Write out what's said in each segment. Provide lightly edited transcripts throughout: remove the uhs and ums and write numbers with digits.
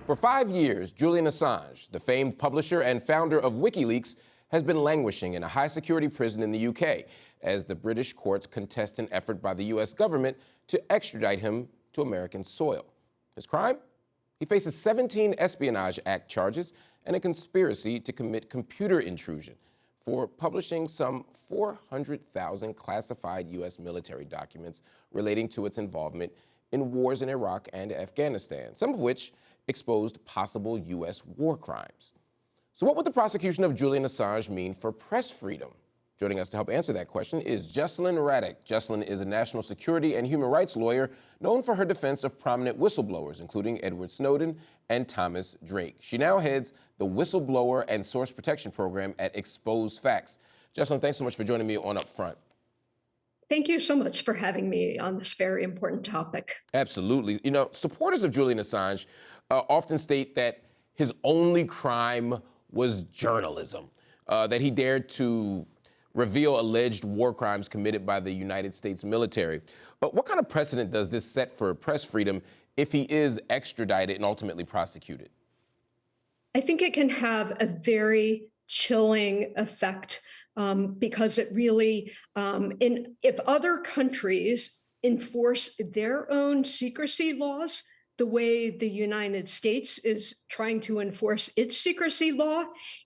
For 5 years, Julian Assange, the famed publisher and founder of WikiLeaks, has been languishing in a high-security prison in the UK as the British courts contest an effort by the U.S. government to extradite him to American soil. His crime? He faces 17 Espionage Act charges and a conspiracy to commit computer intrusion for publishing some 400,000 classified U.S. military documents relating to its involvement in wars in Iraq and Afghanistan, some of which exposed possible U.S. war crimes. So what would the prosecution of Julian Assange mean for press freedom? Joining us to help answer that question is Jesselyn Radack. Jesselyn is a national security and human rights lawyer known for her defense of prominent whistleblowers, including Edward Snowden and Thomas Drake. She now heads the Whistleblower and Source Protection Program at ExposeFacts. Jesselyn, thanks so much for joining me on UpFront. Thank you so much for having me on this very important topic. Absolutely. You know, supporters of Julian Assange often state that his only crime was journalism, that he dared to reveal alleged war crimes committed by the United States military. But what kind of precedent does this set for press freedom if he is extradited and ultimately prosecuted? I think it can have a very chilling effect because it really, if other countries enforce their own secrecy laws, the way the United States is trying to enforce its secrecy law,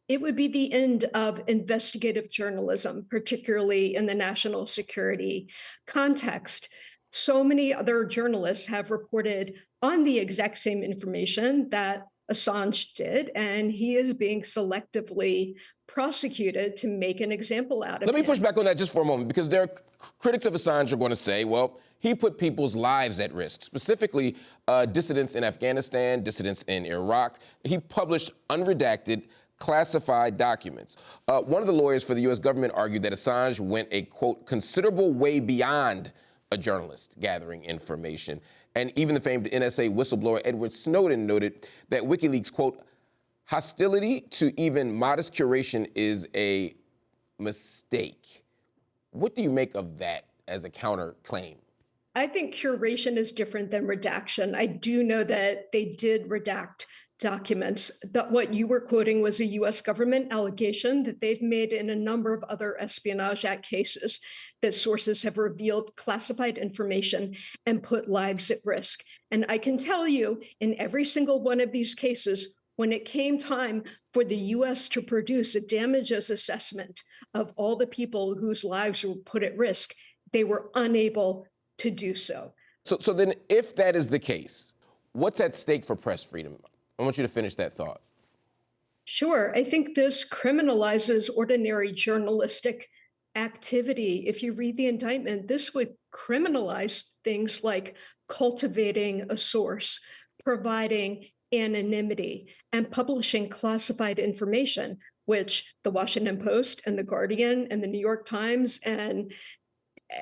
it would be the end of investigative journalism, particularly in the national security context. So many other journalists have reported on the exact same information that Assange did, and he is being selectively prosecuted to make an example out of him. Let me push back on that just for a moment, because there are critics of Assange are going to say, well, he put people's lives at risk, specifically dissidents in Afghanistan, dissidents in Iraq. He published unredacted, classified documents. One of the lawyers for the U.S. government argued that Assange went a, quote, considerable way beyond a journalist gathering information. And even the famed NSA whistleblower Edward Snowden noted that WikiLeaks, quote, hostility to even modest curation is a mistake. What do you make of that as a counterclaim? I think curation is different than redaction. I do know that they did redact documents. That what you were quoting was a U.S. government allegation that they've made in a number of other Espionage Act cases, that sources have revealed classified information and put lives at risk. And I can tell you, in every single one of these cases, when it came time for the U.S. to produce a damages assessment of all the people whose lives were put at risk, they were unable to do so. So then if that is the case, what's at stake for press freedom? I want you to finish that thought. Sure. I think this criminalizes ordinary journalistic activity. If you read the indictment, this would criminalize things like cultivating a source, providing anonymity, and publishing classified information, which the Washington Post and the Guardian and the New York Times and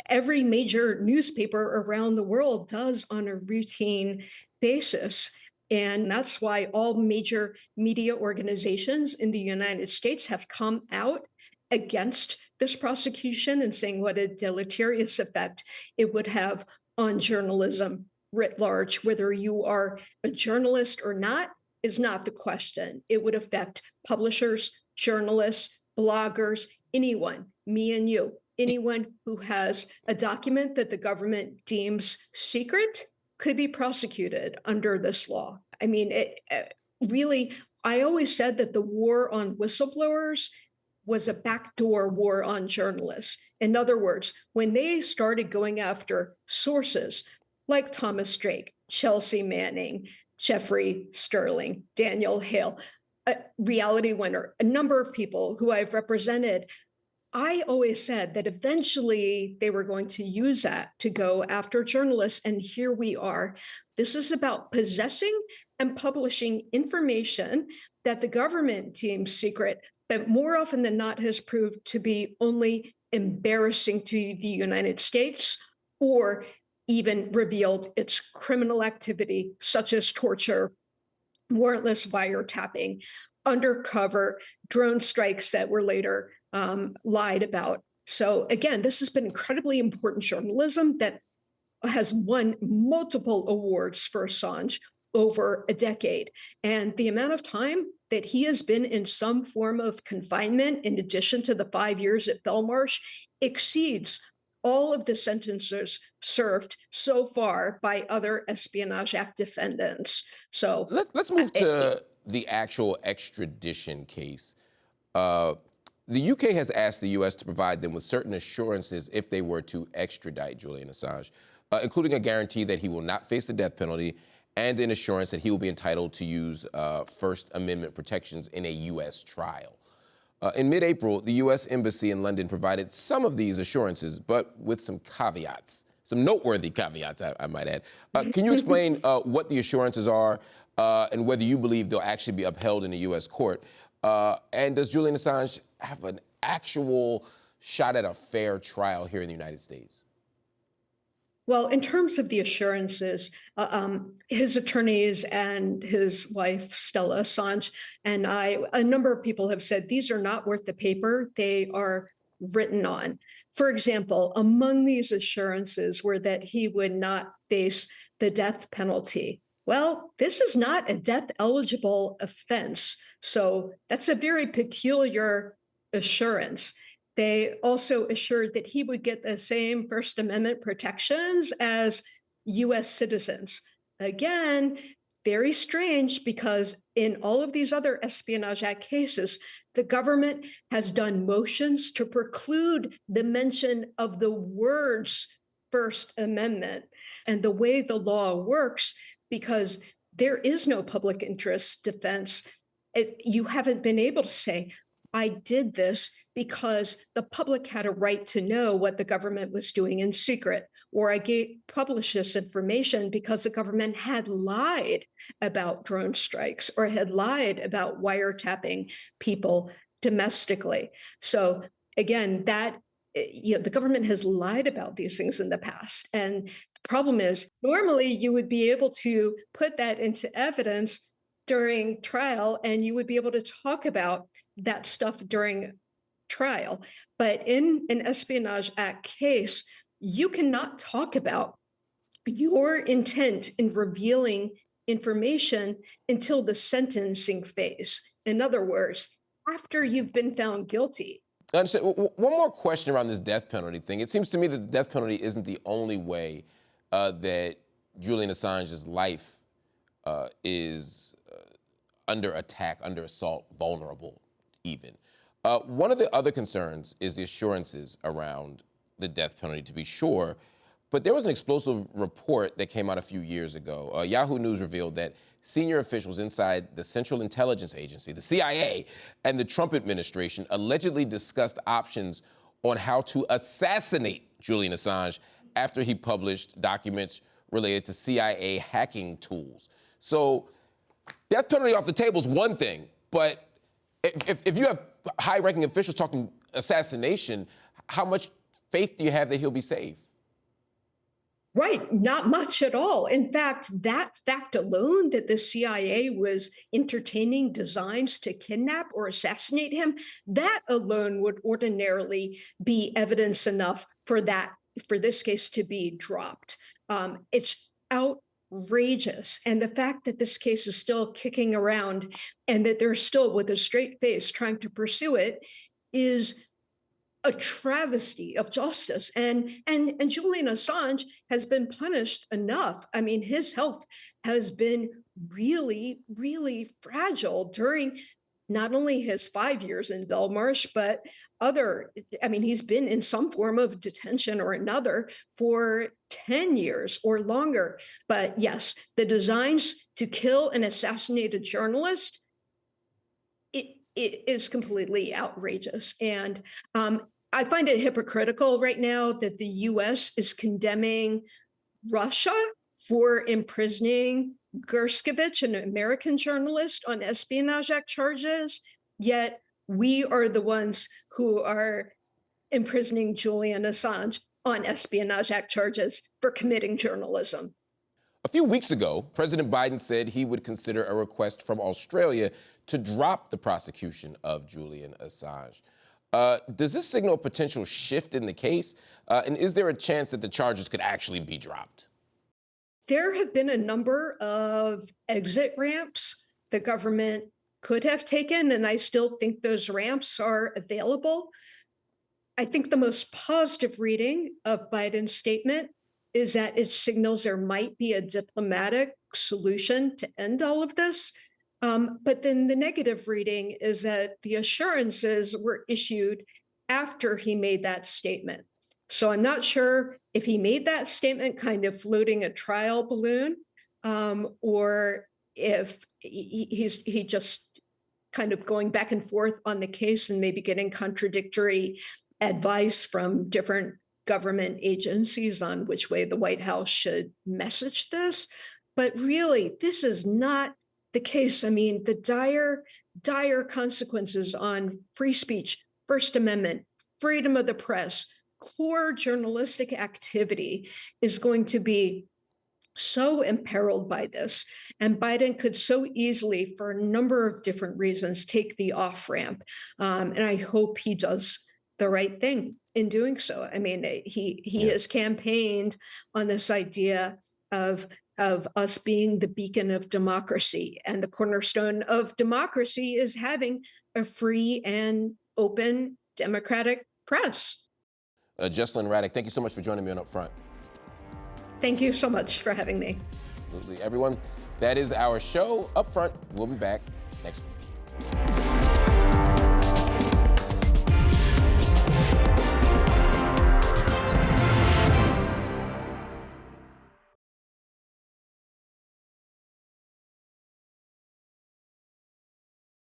every major newspaper around the world does on a routine basis. And that's why all major media organizations in the United States have come out against this prosecution and saying what a deleterious effect it would have on journalism writ large. Whether you are a journalist or not is not the question. It would affect publishers, journalists, bloggers, anyone, me and you, anyone who has a document that the government deems secret could be prosecuted under this law. I mean, really, I always said that the war on whistleblowers was a backdoor war on journalists. In other words, when they started going after sources like Thomas Drake, Chelsea Manning, Jeffrey Sterling, Daniel Hale, Reality Winner, a number of people who I've represented, I always said that eventually they were going to use that to go after journalists, and here we are. This is about possessing and publishing information that the government deems secret, but more often than not has proved to be only embarrassing to the United States, or even revealed its criminal activity, such as torture, warrantless wiretapping, undercover drone strikes that were later lied about. So again, this has been incredibly important journalism that has won multiple awards for Assange, over a decade. And the amount of time that he has been in some form of confinement, in addition to the 5 years at Belmarsh, exceeds all of the sentences served so far by other Espionage Act defendants. So Let's move to the actual extradition case. The UK has asked the US to provide them with certain assurances if they were to extradite Julian Assange, including a guarantee that he will not face the death penalty and an assurance that he will be entitled to use First Amendment protections in a US trial. In mid-April, the US Embassy in London provided some of these assurances, but with some caveats, some noteworthy caveats, I might add. Can you explain what the assurances are and whether you believe they'll actually be upheld in a US court? And does Julian Assange have an actual shot at a fair trial here in the United States? Well, in terms of the assurances, his attorneys and his wife, Stella Assange, and a number of people have said these are not worth the paper they are written on. For example, among these assurances were that he would not face the death penalty. Well, this is not a death-eligible offense, so that's a very peculiar assurance. They also assured that he would get the same First Amendment protections as US citizens. Again, very strange because in all of these other Espionage Act cases, the government has done motions to preclude the mention of the words First Amendment. And the way the law works, because there is no public interest defense, you haven't been able to say, I did this because the public had a right to know what the government was doing in secret, or I published this information because the government had lied about drone strikes or had lied about wiretapping people domestically. So again, the government has lied about these things in the past. And the problem is, normally you would be able to put that into evidence during trial, and you would be able to talk about that stuff during trial. But in an Espionage Act case, you cannot talk about your intent in revealing information until the sentencing phase. In other words, after you've been found guilty. I understand. One more question around this death penalty thing. It seems to me that the death penalty isn't the only way that Julian Assange's life is under attack, under assault, vulnerable even. One of the other concerns is the assurances around the death penalty, to be sure, but there was an explosive report that came out a few years ago. Yahoo News revealed that senior officials inside the Central Intelligence Agency, the CIA, and the Trump administration allegedly discussed options on how to assassinate Julian Assange after he published documents related to CIA hacking tools. So death penalty off the table is one thing, but if you have high-ranking officials talking assassination, how much faith do you have that he'll be safe? Right, not much at all. In fact, that fact alone, that the CIA was entertaining designs to kidnap or assassinate him, that alone would ordinarily be evidence enough for this case to be dropped. It's outrageous. And the fact that this case is still kicking around and that they're still with a straight face trying to pursue it is a travesty of justice. And Julian Assange has been punished enough. I mean, his health has been really, really fragile during not only his 5 years in Belmarsh, but he's been in some form of detention or another for 10 years or longer. But yes, the designs to kill and assassinate a journalist, it is completely outrageous. And I find it hypocritical right now that the US is condemning Russia for imprisoning Gershkovich, an American journalist, on Espionage Act charges, yet we are the ones who are imprisoning Julian Assange on Espionage Act charges for committing journalism. A few weeks ago, President Biden said he would consider a request from Australia to drop the prosecution of Julian Assange. Does this signal a potential shift in the case? And is there a chance that the charges could actually be dropped? There have been a number of exit ramps the government could have taken, and I still think those ramps are available. I think the most positive reading of Biden's statement is that it signals there might be a diplomatic solution to end all of this. But then the negative reading is that the assurances were issued after he made that statement. So I'm not sure if he made that statement kind of floating a trial balloon, or if he just kind of going back and forth on the case and maybe getting contradictory advice from different government agencies on which way the White House should message this. But really, this is not the case. I mean, the dire consequences on free speech, First Amendment, freedom of the press, core journalistic activity is going to be so imperiled by this. And Biden could so easily, for a number of different reasons, take the off-ramp. And I hope he does the right thing in doing so. I mean, he has campaigned on this idea of us being the beacon of democracy. And the cornerstone of democracy is having a free and open democratic press. Jesselyn Radack, thank you so much for joining me on UpFront. Thank you so much for having me. Absolutely. Everyone, that is our show. UpFront, we'll be back next week.